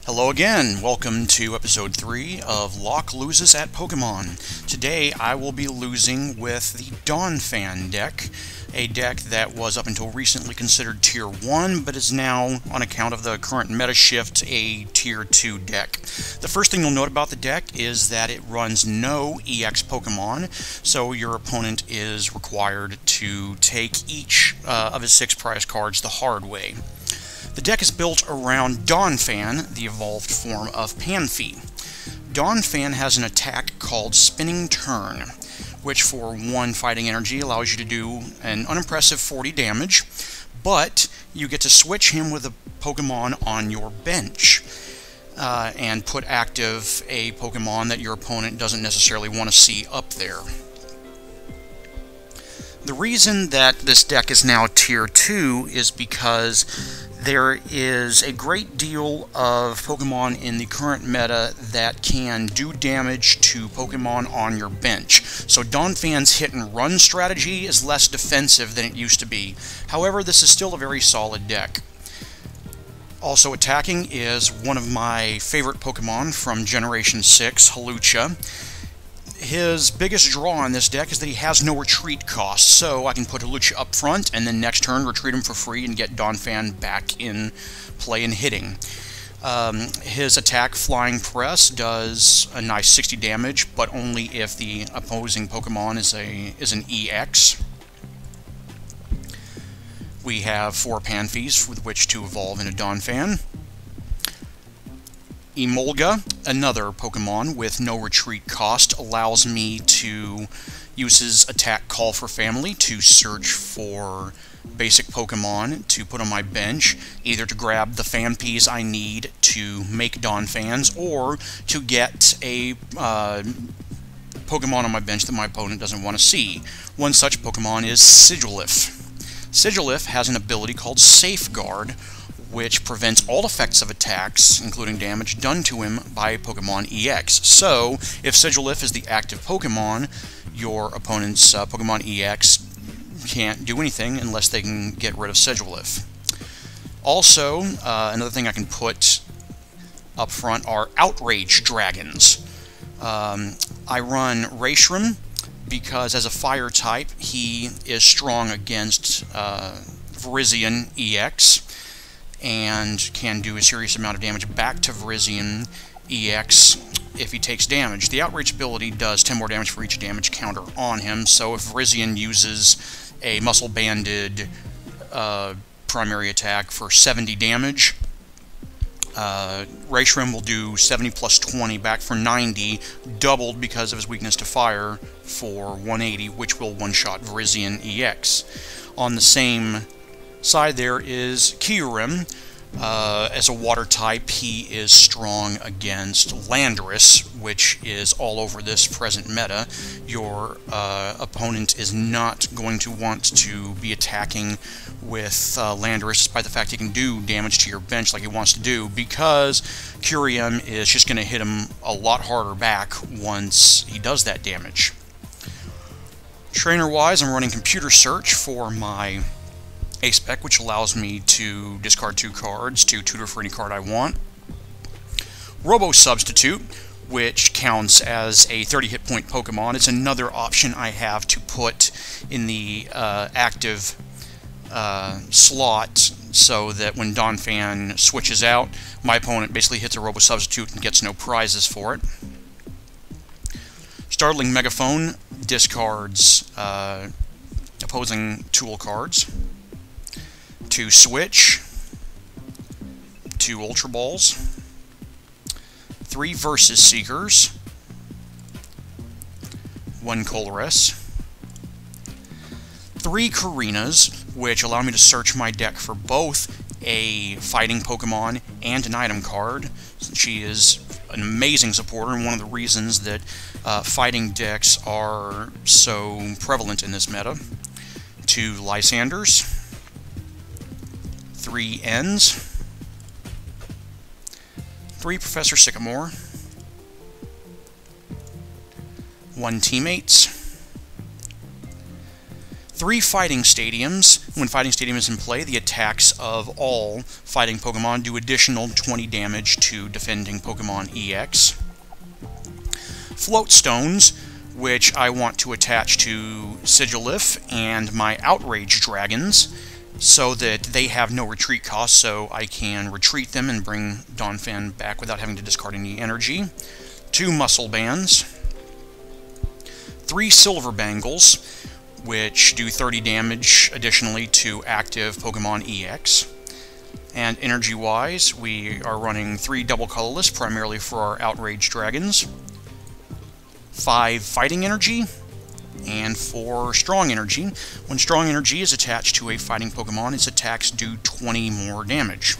Hello again, welcome to episode 3 of Locke Loses at Pokémon. Today I will be losing with the Donphan deck, a deck that was up until recently considered Tier 1, but is now, on account of the current meta shift, a Tier 2 deck. The first thing you'll note about the deck is that it runs no EX Pokémon, so your opponent is required to take each of his 6 prize cards the hard way. The deck is built around Donphan, the evolved form of Panphy. Donphan has an attack called Spinning Turn, which for 1 fighting energy allows you to do an unimpressive 40 damage, but you get to switch him with a Pokemon on your bench and put active a Pokemon that your opponent doesn't necessarily want to see up there. The reason that this deck is now Tier 2 is because there is a great deal of Pokemon in the current meta that can do damage to Pokemon on your bench. So Donphan's hit and run strategy is less defensive than it used to be. However, this is still a very solid deck. Also attacking is one of my favorite Pokemon from Generation 6, Hawlucha. His biggest draw on this deck is that he has no retreat cost, so I can put Hawlucha up front and then next turn retreat him for free and get Donphan back in play and hitting. His attack, Flying Press, does a nice 60 damage, but only if the opposing Pokemon is an EX. We have 4 Panphys with which to evolve into Donphan. Emolga, another Pokemon with no retreat cost, allows me to use his attack Call for Family to search for basic Pokemon to put on my bench, either to grab the Phanpys I need to make Donphans, or to get a Pokemon on my bench that my opponent doesn't want to see. One such Pokemon is Sigilyph. Sigilyph has an ability called Safeguard, which prevents all effects of attacks, including damage, done to him by Pokemon EX. So, if Sigilyph is the active Pokemon, your opponent's Pokemon EX can't do anything unless they can get rid of Sigilyph. Also, another thing I can put up front are Outrage Dragons. I run Reshiram because as a fire type, he is strong against Virizion EX, and can do a serious amount of damage back to Virizion EX if he takes damage. The Outrage ability does 10 more damage for each damage counter on him, so if Virizion uses a Muscle Banded primary attack for 70 damage, Reshiram will do 70 plus 20 back for 90, doubled because of his weakness to fire for 180, which will one-shot Virizion EX. On the same side there is Kyurem. As a water type, he is strong against Landorus, which is all over this present meta. Your opponent is not going to want to be attacking with Landorus, despite the fact he can do damage to your bench like he wants to do, because Kyurem is just going to hit him a lot harder back once he does that damage. Trainer-wise, I'm running Computer Search for my A-Spec, which allows me to discard 2 cards to tutor for any card I want. Robo Substitute, which counts as a 30 hit point Pokemon. It's another option I have to put in the active slot, so that when Donphan switches out, my opponent basically hits a Robo Substitute and gets no prizes for it. Startling Megaphone discards opposing tool cards. 2 Switch, 2 Ultra Balls, 3 Versus Seekers, 1 Colress, 3 Karinas, which allow me to search my deck for both a fighting Pokemon and an item card. She is an amazing supporter, and one of the reasons that fighting decks are so prevalent in this meta. 2 Lysanders, 3 Ends, 3 Professor Sycamore, 1 Teammates, 3 Fighting Stadiums. When Fighting Stadium is in play, the attacks of all fighting Pokemon do additional 20 damage to defending Pokemon EX. Float Stones, which I want to attach to Sigilif and my Outrage Dragons, so that they have no retreat cost, so I can retreat them and bring Donphan back without having to discard any energy. 2 Muscle Bands. 3 Silver Bangles, which do 30 damage additionally to active Pokemon EX. And energy-wise, we are running 3 Double Colorless, primarily for our Outrage Dragons. 5 Fighting Energy, and 4 Strong Energy. When Strong Energy is attached to a fighting Pokemon, its attacks do 20 more damage.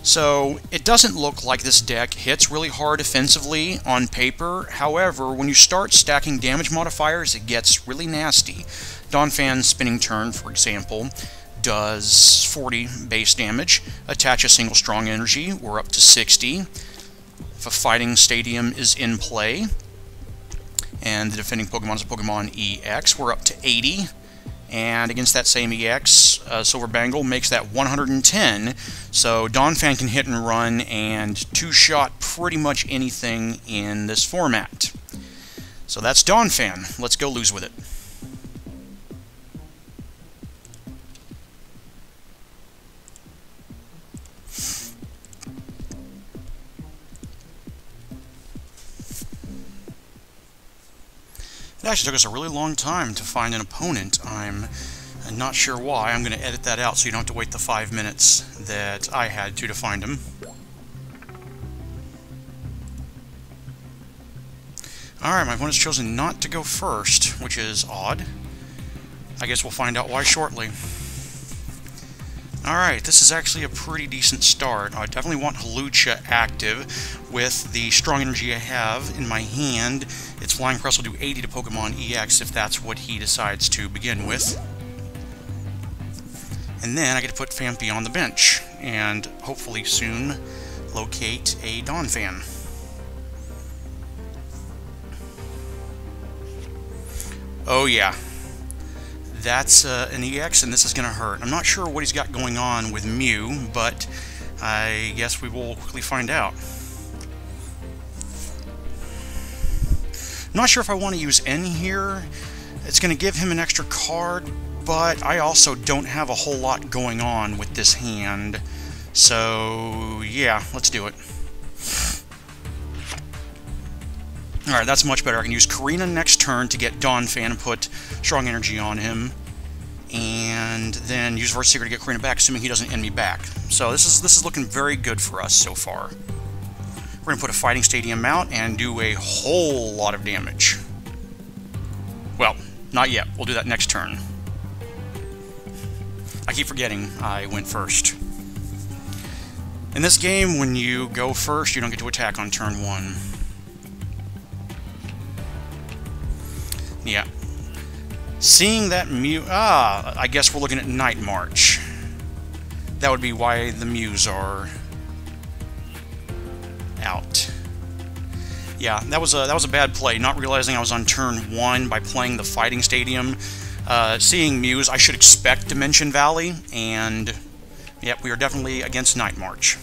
So, it doesn't look like this deck hits really hard offensively on paper. However, when you start stacking damage modifiers, it gets really nasty. Donphan's Spinning Turn, for example, does 40 base damage. Attach a single Strong Energy, we're up to 60. If a Fighting Stadium is in play, and the defending Pokemon is a Pokemon EX, we're up to 80. And against that same EX, Silver Bangle makes that 110. So Donphan can hit and run and two-shot pretty much anything in this format. So that's Donphan. Let's go lose with it. It actually took us a really long time to find an opponent. I'm not sure why. I'm going to edit that out so you don't have to wait the 5 minutes that I had to find him. Alright, my opponent's chosen not to go first, which is odd. I guess we'll find out why shortly. Alright, this is actually a pretty decent start. I definitely want Hawlucha active. With the Strong Energy I have in my hand, its Flying Press will do 80 to Pokemon EX if that's what he decides to begin with. And then I get to put Phanpy on the bench, and hopefully soon locate a Donphan. Oh yeah. That's an EX, and this is going to hurt. I'm not sure what he's got going on with Mew, but I guess we will quickly find out. I'm not sure if I want to use N here. It's going to give him an extra card, but I also don't have a whole lot going on with this hand. So, yeah, let's do it. Alright, that's much better. I can use Karina next turn to get Donphan and put Strong Energy on him, and then use Reverse Secret to get Karina back, assuming he doesn't end me back. So this is looking very good for us so far. We're going to put a Fighting Stadium out and do a whole lot of damage. Well, not yet. We'll do that next turn. I keep forgetting I went first. In this game, when you go first, you don't get to attack on turn 1. Yeah. Seeing that Mew... I guess we're looking at Night March. That would be why the Mews are out. Yeah, that was a bad play, not realizing I was on turn 1 by playing the Fighting Stadium. Seeing Mews, I should expect Dimension Valley, and... Yep, we are definitely against Night March.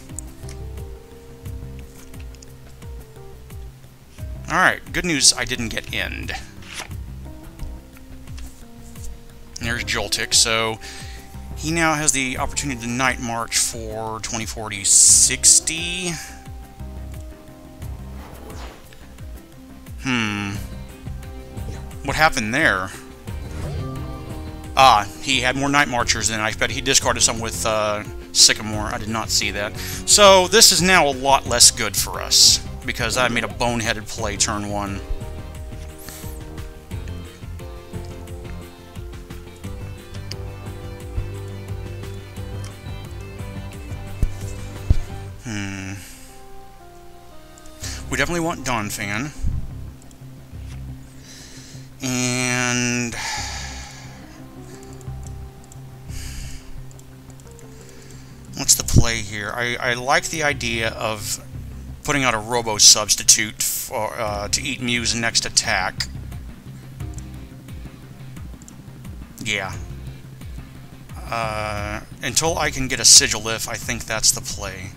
Alright, good news, I didn't get End. And there's Joltik, so he now has the opportunity to Night March for 20, 40, 60. What happened there? He had more Night Marchers than I bet. He discarded some with Sycamore. I did not see that. So this is now a lot less good for us, because I made a boneheaded play turn 1. We definitely want Donphan. And... what's the play here? I like the idea of putting out a Robo Substitute for, to eat Mew's next attack. Yeah. Until I can get a Sigilif, I think that's the play.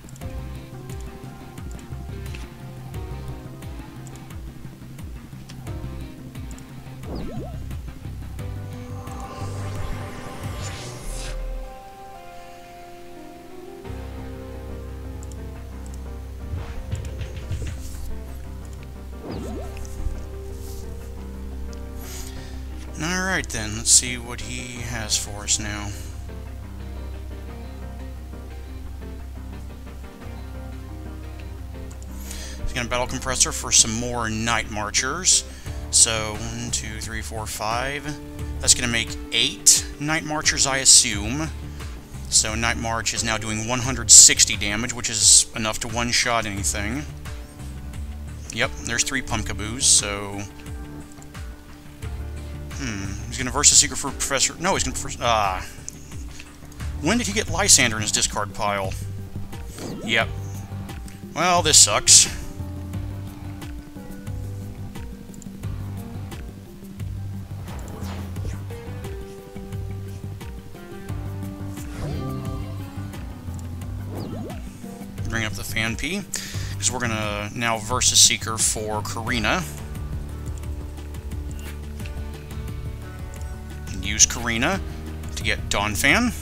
Alright then, let's see what he has for us now. He's going to Battle Compressor for some more Night Marchers. So, 1, 2, 3, 4, 5. That's going to make 8 Night Marchers, I assume. So, Night March is now doing 160 damage, which is enough to one-shot anything. Yep, there's 3 Pumpkaboos, so... He's going to Versus Seeker for Professor... No, he's going to... When did he get Lysander in his discard pile? Yep. Well, this sucks. Bring up the Fan P, because we're going to now Versus Seeker for Karina. Use Karina to get Donphan.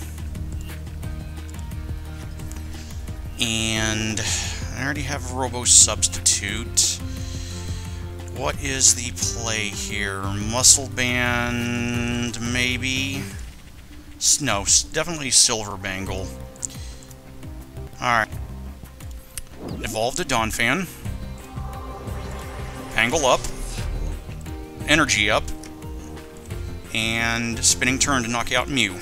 And I already have Robo Substitute. What is the play here? Muscle Band, maybe? No, definitely Silver Bangle. Alright. Evolve to Donphan. Pangle up. Energy up. And Spinning Turn to knock out Mew.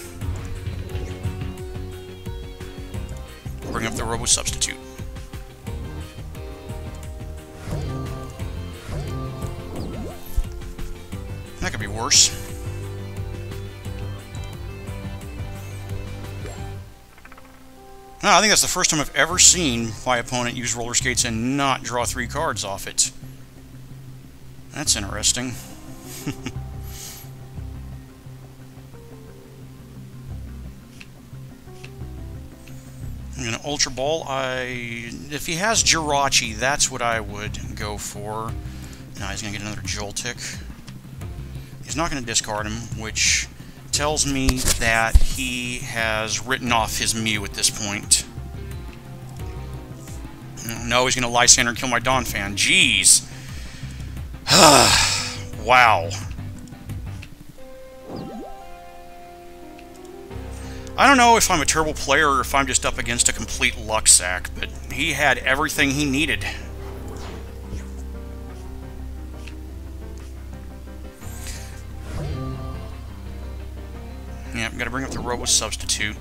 Bring up the Robo Substitute. That could be worse. I think that's the first time I've ever seen my opponent use roller skates and not draw 3 cards off it. That's interesting. I'm going to Ultra Ball. If he has Jirachi, that's what I would go for. Now he's going to get another Joltik. He's not going to discard him, which tells me that he has written off his Mew at this point. No, he's going to Lysander and kill my Donphan. Jeez. Wow. I don't know if I'm a terrible player or if I'm just up against a complete luck sack, but he had everything he needed. Yeah, I've got to bring up the Robo Substitute.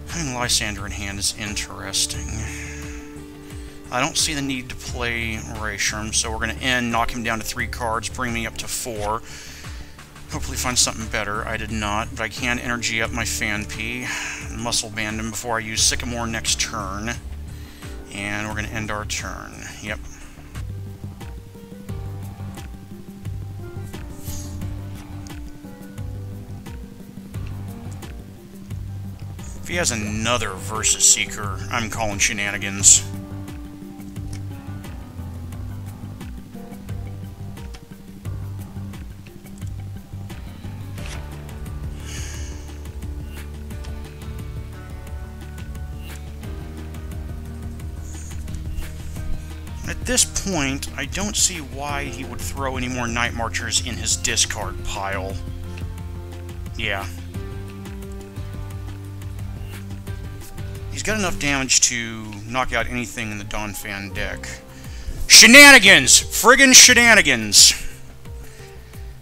Having Lysander in hand is interesting. I don't see the need to play Raysherm, so we're going to end, knock him down to 3 cards, bring me up to 4. Hopefully find something better. I did not, but I can energy up my Fan P, Muscle Band him before I use Sycamore next turn. And we're going to end our turn. Yep. If he has another Versus Seeker, I'm calling shenanigans. At this point, I don't see why he would throw any more Night Marchers in his discard pile. Yeah. He's got enough damage to knock out anything in the Donphan deck. Shenanigans! Friggin' shenanigans!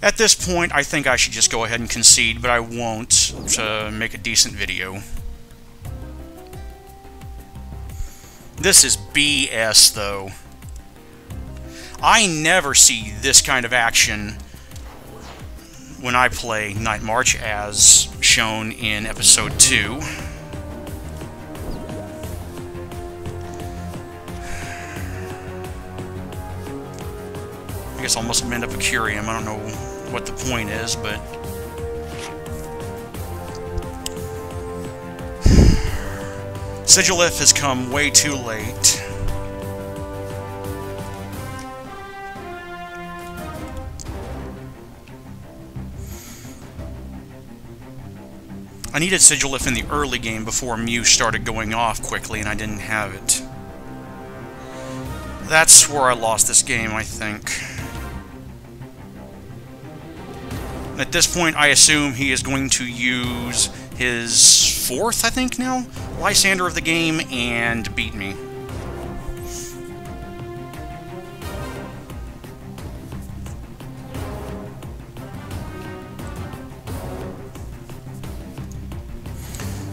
At this point, I think I should just go ahead and concede, but I won't, to make a decent video. This is BS, though. I never see this kind of action when I play Night March, as shown in Episode 2. guess I'll must amend up a Curium. I don't know what the point is, but... Sigilif has come way too late. I needed Sigilif in the early game before Mew started going off quickly, and I didn't have it. That's where I lost this game, I think. At this point, I assume he is going to use his fourth, I think now, Lysander of the game, and beat me.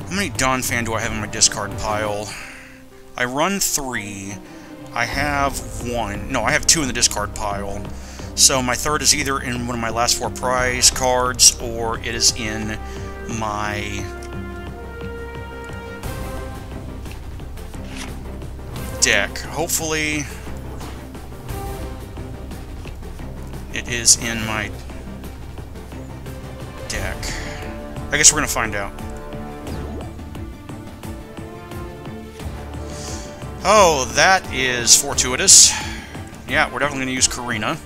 How many Donphan do I have in my discard pile? I run 3. I have 1. No, I have 2 in the discard pile. So my third is either in one of my last 4 prize cards, or it is in my deck. Hopefully it is in my deck. I guess we're gonna find out. Oh, that is fortuitous. Yeah, we're definitely going to use Karina.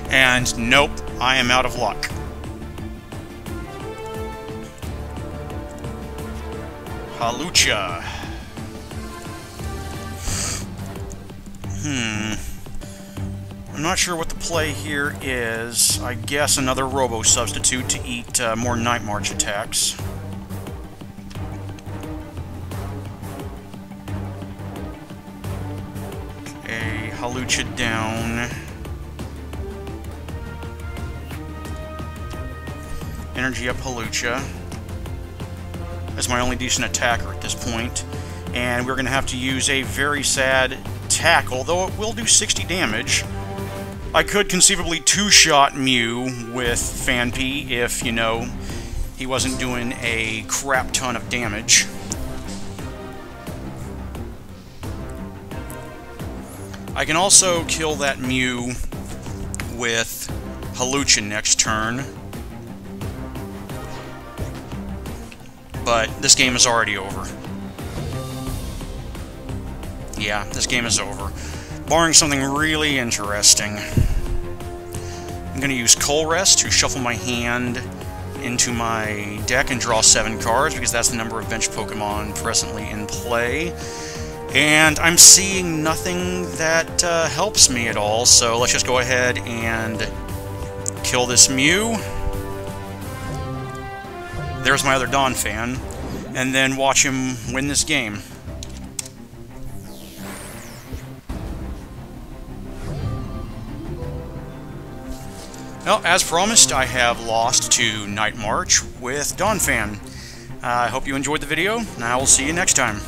And nope, I am out of luck. Hawlucha. I'm not sure what the play here is. I guess another Robo substitute to eat more Night March attacks. Hawlucha down. Energy up Hawlucha. That's my only decent attacker at this point. And we're going to have to use a very sad tackle, though it will do 60 damage. I could conceivably two-shot Mew with Phanpy if, you know, he wasn't doing a crap ton of damage. I can also kill that Mew with Hawlucha next turn, but this game is already over. Yeah, this game is over. Barring something really interesting. I'm going to use Colress to shuffle my hand into my deck and draw 7 cards, because that's the number of bench Pokemon presently in play. And I'm seeing nothing that helps me at all, so let's just go ahead and kill this Mew. There's my other Donphan, and then watch him win this game. Well, as promised, I have lost to Night March with Donphan. I hope you enjoyed the video, and I will see you next time.